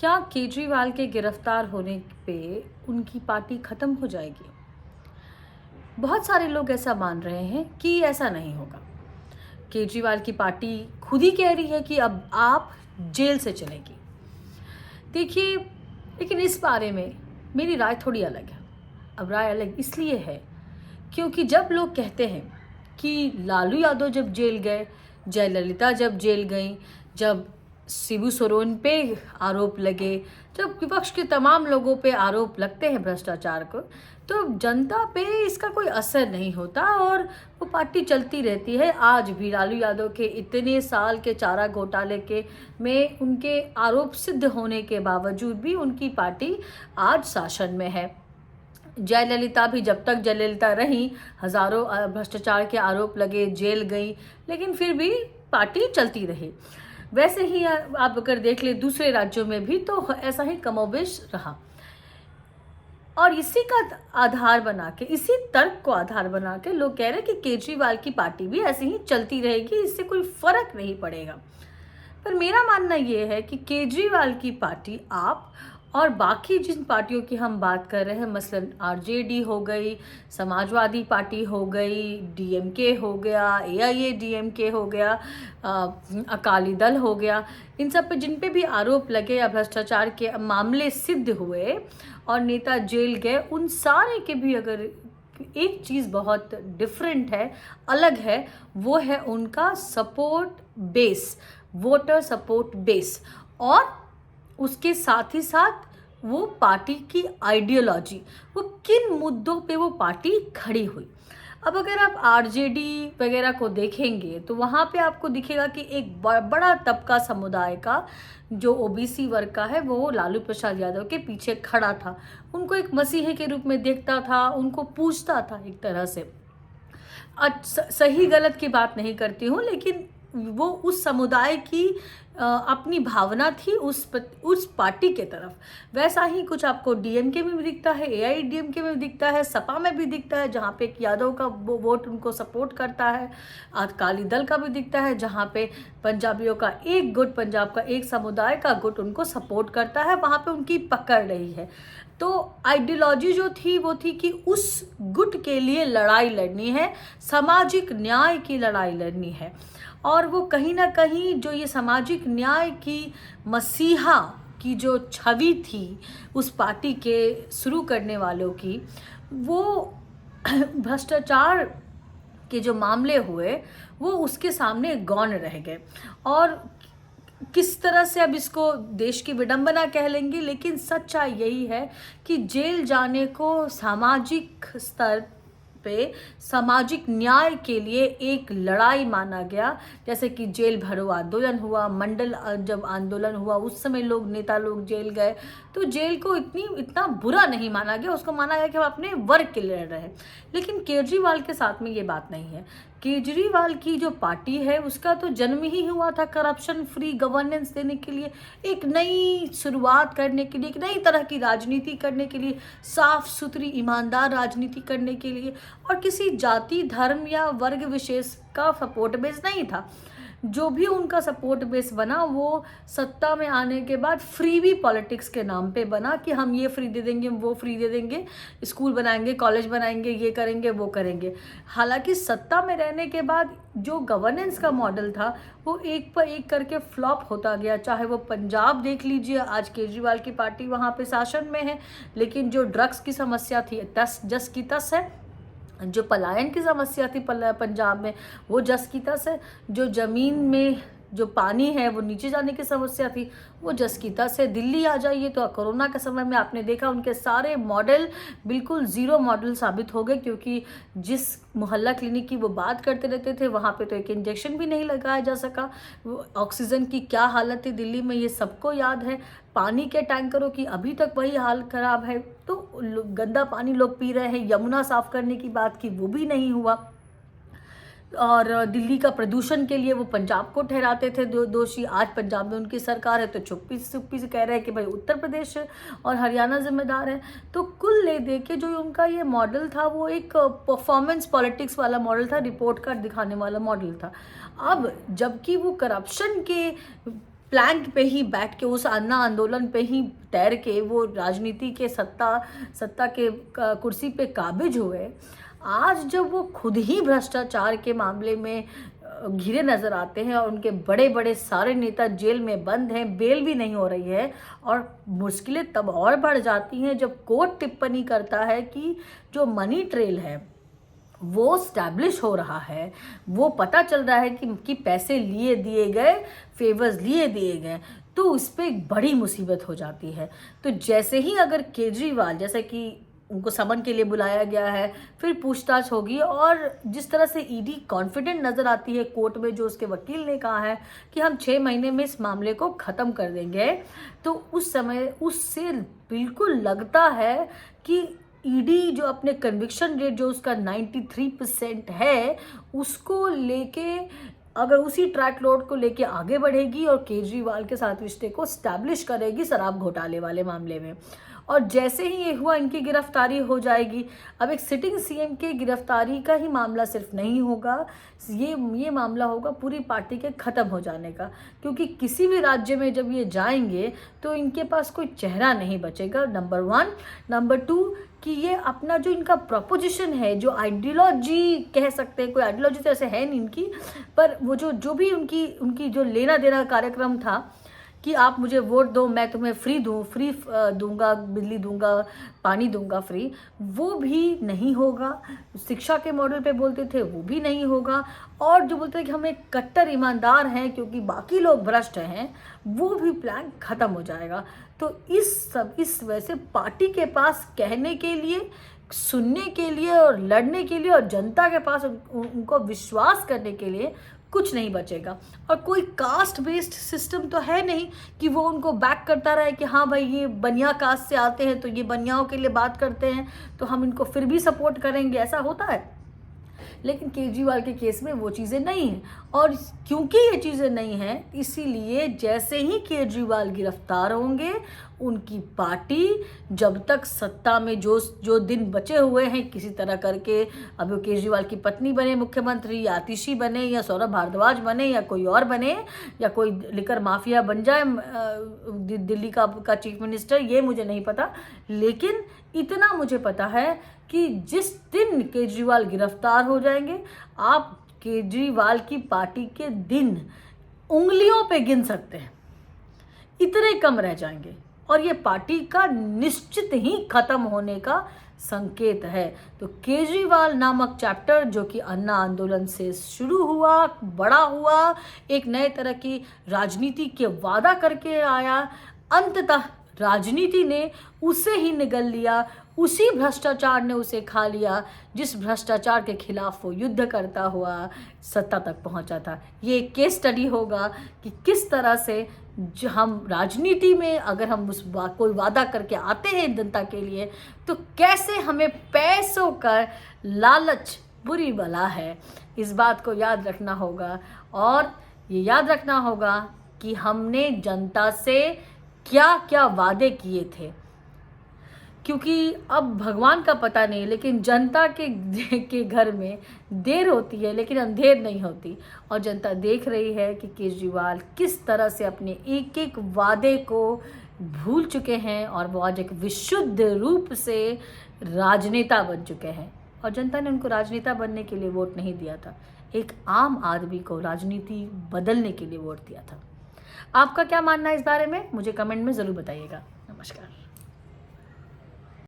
क्या केजरीवाल के गिरफ्तार होने पे उनकी पार्टी खत्म हो जाएगी? बहुत सारे लोग ऐसा मान रहे हैं कि ऐसा नहीं होगा। केजरीवाल की पार्टी खुद ही कह रही है कि अब आप जेल से चलेंगी। देखिए, लेकिन इस बारे में मेरी राय थोड़ी अलग है। अब राय अलग इसलिए है क्योंकि जब लोग कहते हैं कि लालू यादव जब जेल गए, जयललिता जब जेल गईं, जब शिबू सोरेन पे आरोप लगे, जब विपक्ष के तमाम लोगों पे आरोप लगते हैं भ्रष्टाचार को, तो जनता पे इसका कोई असर नहीं होता और वो पार्टी चलती रहती है। आज भी लालू यादव के इतने साल के चारा घोटाले के में उनके आरोप सिद्ध होने के बावजूद भी उनकी पार्टी आज शासन में है। जयललिता भी जब तक जयललिता रहीं, हजारों भ्रष्टाचार के आरोप लगे, जेल गई, लेकिन फिर भी पार्टी चलती रही। वैसे ही आप अगर देख ले दूसरे राज्यों में भी तो ऐसा ही कमोबेश रहा। और इसी का आधार बना के, इसी तर्क को आधार बना के लोग कह रहे हैं कि केजरीवाल की पार्टी भी ऐसे ही चलती रहेगी, इससे कोई फर्क नहीं पड़ेगा। पर मेरा मानना यह है कि केजरीवाल की पार्टी आप और बाकी जिन पार्टियों की हम बात कर रहे हैं, मसलन आरजेडी हो गई, समाजवादी पार्टी हो गई, डीएमके हो गया, एआईएडीएमके हो गया, अकाली दल हो गया, इन सब पे जिन पे भी आरोप लगे या भ्रष्टाचार के मामले सिद्ध हुए और नेता जेल गए, उन सारे के भी अगर एक चीज़ बहुत डिफरेंट है, अलग है, वो है उनका support base, voter support base, और उसके साथ ही साथ वो पार्टी की आइडियोलॉजी, वो किन मुद्दों पे वो पार्टी खड़ी हुई। अब अगर आप आरजेडी वगैरह को देखेंगे तो वहाँ पे आपको दिखेगा कि एक बड़ा तबका समुदाय का जो ओबीसी वर्ग का है वो लालू प्रसाद यादव के पीछे खड़ा था, उनको एक मसीही के रूप में देखता था, उनको पूछता था एक तरह से। सही गलत की बात नहीं करती हूँ, लेकिन वो उस समुदाय की अपनी भावना थी उस पार्टी के तरफ। वैसा ही कुछ आपको डीएमके में भी दिखता है, एआईडीएमके में भी दिखता है, सपा में भी दिखता है, जहाँ पे एक यादव का वोट उनको सपोर्ट करता है। अकाली दल का भी दिखता है, जहाँ पे पंजाबियों का एक गुट, पंजाब का एक समुदाय का गुट उनको सपोर्ट करता है, वहाँ पे उनकी पकड़ रही है। तो आइडियोलॉजी जो थी वो थी कि उस गुट के लिए लड़ाई लड़नी है, सामाजिक न्याय की लड़ाई लड़नी है। और वो कहीं ना कहीं जो ये सामाजिक न्याय की मसीहा की जो छवि थी उस पार्टी के शुरू करने वालों की, वो भ्रष्टाचार के जो मामले हुए वो उसके सामने गौण रह गए। और किस तरह से अब इसको देश की विडंबना कह लेंगे, लेकिन सच्चाई यही है कि जेल जाने को सामाजिक स्तर पे सामाजिक न्याय के लिए एक लड़ाई माना गया। जैसे कि जेल भरो आंदोलन हुआ, मंडल जब आंदोलन हुआ उस समय नेता लोग जेल गए, तो जेल को इतना बुरा नहीं माना गया, उसको माना गया कि हम अपने वर्ग के लिए लड़ रहे हैं। लेकिन केजरीवाल के साथ में ये बात नहीं है। केजरीवाल की जो पार्टी है उसका तो जन्म ही हुआ था करप्शन फ्री गवर्नेंस देने के लिए, एक नई शुरुआत करने के लिए, एक नई तरह की राजनीति करने के लिए, साफ सुथरी ईमानदार राजनीति करने के लिए, और किसी जाति धर्म या वर्ग विशेष का सपोर्ट बेस नहीं था। जो भी उनका सपोर्ट बेस बना वो सत्ता में आने के बाद फ्रीबी पॉलिटिक्स के नाम पे बना कि हम ये फ्री दे देंगे, वो फ्री दे देंगे, स्कूल बनाएंगे, कॉलेज बनाएंगे, ये करेंगे, वो करेंगे। हालांकि सत्ता में रहने के बाद जो गवर्नेंस का मॉडल था वो एक पर एक करके फ्लॉप होता गया। चाहे वो पंजाब देख लीजिए, आज केजरीवाल की पार्टी वहाँ पे शासन में है, लेकिन जो ड्रग्स की समस्या थी तस जस की तस है, जो पलायन की समस्या थी पंजाब में वो जस की तस है, जो ज़मीन में जो पानी है वो नीचे जाने की समस्या थी वो जस की तस है। दिल्ली आ जाइए तो कोरोना के समय में आपने देखा उनके सारे मॉडल बिल्कुल ज़ीरो मॉडल साबित हो गए, क्योंकि जिस मोहल्ला क्लिनिक की वो बात करते रहते थे वहाँ पे तो एक इंजेक्शन भी नहीं लगाया जा सका। ऑक्सीजन की क्या हालत थी दिल्ली में ये सबको याद है। पानी के टैंकरों की अभी तक वही हाल खराब है, तो गंदा पानी लोग पी रहे हैं। यमुना साफ करने की बात की वो भी नहीं हुआ। और दिल्ली का प्रदूषण के लिए वो पंजाब को ठहराते थे दोषी। आज पंजाब में उनकी सरकार है तो चुप्पी से कह रहे हैं कि भाई उत्तर प्रदेश और हरियाणा जिम्मेदार है। तो कुल ले दे के जो उनका ये मॉडल था वो एक परफॉर्मेंस पॉलिटिक्स वाला मॉडल था, रिपोर्ट कार्ड दिखाने वाला मॉडल था। अब जबकि वो करप्शन के प्लैंक पे ही बैठ के, उस अन्ना आंदोलन पे ही तैर के वो राजनीति के सत्ता के कुर्सी पे काबिज हुए। आज जब वो खुद ही भ्रष्टाचार के मामले में घिरे नज़र आते हैं और उनके बड़े बड़े सारे नेता जेल में बंद हैं, बेल भी नहीं हो रही है, और मुश्किलें तब और बढ़ जाती हैं जब कोर्ट टिप्पणी करता है कि जो मनी ट्रेल है वो स्टैब्लिश हो रहा है, वो पता चल रहा है कि पैसे लिए दिए गए, फेवर्स लिए दिए गए, तो उस पर एक बड़ी मुसीबत हो जाती है। तो जैसे ही अगर केजरीवाल, जैसे कि उनको समन के लिए बुलाया गया है, फिर पूछताछ होगी, और जिस तरह से ईडी कॉन्फिडेंट नज़र आती है कोर्ट में, जो उसके वकील ने कहा है कि हम 6 महीने में इस मामले को ख़त्म कर देंगे, तो उस समय उससे बिल्कुल लगता है कि ईडी जो अपने कन्विक्शन रेट जो उसका 93% है, उसको लेके अगर उसी ट्रैक लोड को लेके आगे बढ़ेगी और केजरीवाल के साथ रिश्ते को स्टैब्लिश करेगी शराब घोटाले वाले मामले में। और जैसे ही ये हुआ, इनकी गिरफ्तारी हो जाएगी। अब एक सिटिंग सीएम के गिरफ्तारी का ही मामला सिर्फ नहीं होगा, ये मामला होगा पूरी पार्टी के ख़त्म हो जाने का, क्योंकि किसी भी राज्य में जब ये जाएंगे तो इनके पास कोई चेहरा नहीं बचेगा, नंबर 1। नंबर 2 कि ये अपना जो इनका प्रोपोजिशन है, जो आइडियोलॉजी कह सकते हैं, कोई आइडियोलॉजी तो ऐसे है नहीं इनकी, पर वो जो भी उनकी जो लेना देना कार्यक्रम था कि आप मुझे वोट दो, मैं तुम्हें फ्री दूंगा, बिजली दूंगा, पानी दूंगा फ्री, वो भी नहीं होगा। शिक्षा के मॉडल पे बोलते थे, वो भी नहीं होगा। और जो बोलते थे कि हम एक कट्टर ईमानदार हैं क्योंकि बाकी लोग भ्रष्ट हैं, वो भी प्लान ख़त्म हो जाएगा। तो इस वजह से पार्टी के पास कहने के लिए, सुनने के लिए और लड़ने के लिए, और जनता के पास उनको विश्वास करने के लिए कुछ नहीं बचेगा। और कोई कास्ट बेस्ड सिस्टम तो है नहीं कि वो उनको बैक करता रहे कि हाँ भाई ये बनिया कास्ट से आते हैं तो ये बनियाओं के लिए बात करते हैं तो हम इनको फिर भी सपोर्ट करेंगे, ऐसा होता है। लेकिन केजरीवाल के केस में वो चीज़ें नहीं हैं, और क्योंकि ये चीज़ें नहीं हैं इसीलिए जैसे ही केजरीवाल गिरफ्तार होंगे, उनकी पार्टी जब तक सत्ता में जो दिन बचे हुए हैं किसी तरह करके, अब वो केजरीवाल की पत्नी बने मुख्यमंत्री, या आतिशी बने, या सौरभ भारद्वाज बने, या कोई और बने, या कोई लिकर माफिया बन जाए दिल्ली का चीफ मिनिस्टर, ये मुझे नहीं पता। लेकिन इतना मुझे पता है कि जिस दिन केजरीवाल गिरफ्तार हो जाएंगे, आप केजरीवाल की पार्टी के दिन उंगलियों पे गिन सकते हैं, इतने कम रह जाएंगे, और ये पार्टी का निश्चित ही खत्म होने का संकेत है। तो केजरीवाल नामक चैप्टर जो कि अन्ना आंदोलन से शुरू हुआ, बड़ा हुआ, एक नए तरह की राजनीति के वादा करके आया, अंततः राजनीति ने उसे ही निगल लिया, उसी भ्रष्टाचार ने उसे खा लिया जिस भ्रष्टाचार के खिलाफ वो युद्ध करता हुआ सत्ता तक पहुंचा था। ये एक केस स्टडी होगा कि किस तरह से हम राजनीति में अगर हम कोई वादा करके आते हैं जनता के लिए, तो कैसे हमें पैसों का लालच बुरी बला है। इस बात को याद रखना होगा, और ये याद रखना होगा कि हमने जनता से क्या क्या वादे किए थे, क्योंकि अब भगवान का पता नहीं, लेकिन जनता के घर में देर होती है लेकिन अंधेर नहीं होती। और जनता देख रही है कि केजरीवाल किस तरह से अपने एक एक वादे को भूल चुके हैं, और वो आज एक विशुद्ध रूप से राजनेता बन चुके हैं। और जनता ने उनको राजनेता बनने के लिए वोट नहीं दिया था, एक आम आदमी को राजनीति बदलने के लिए वोट दिया था। आपका क्या मानना है इस बारे में, मुझे कमेंट में ज़रूर बताइएगा। नमस्कार।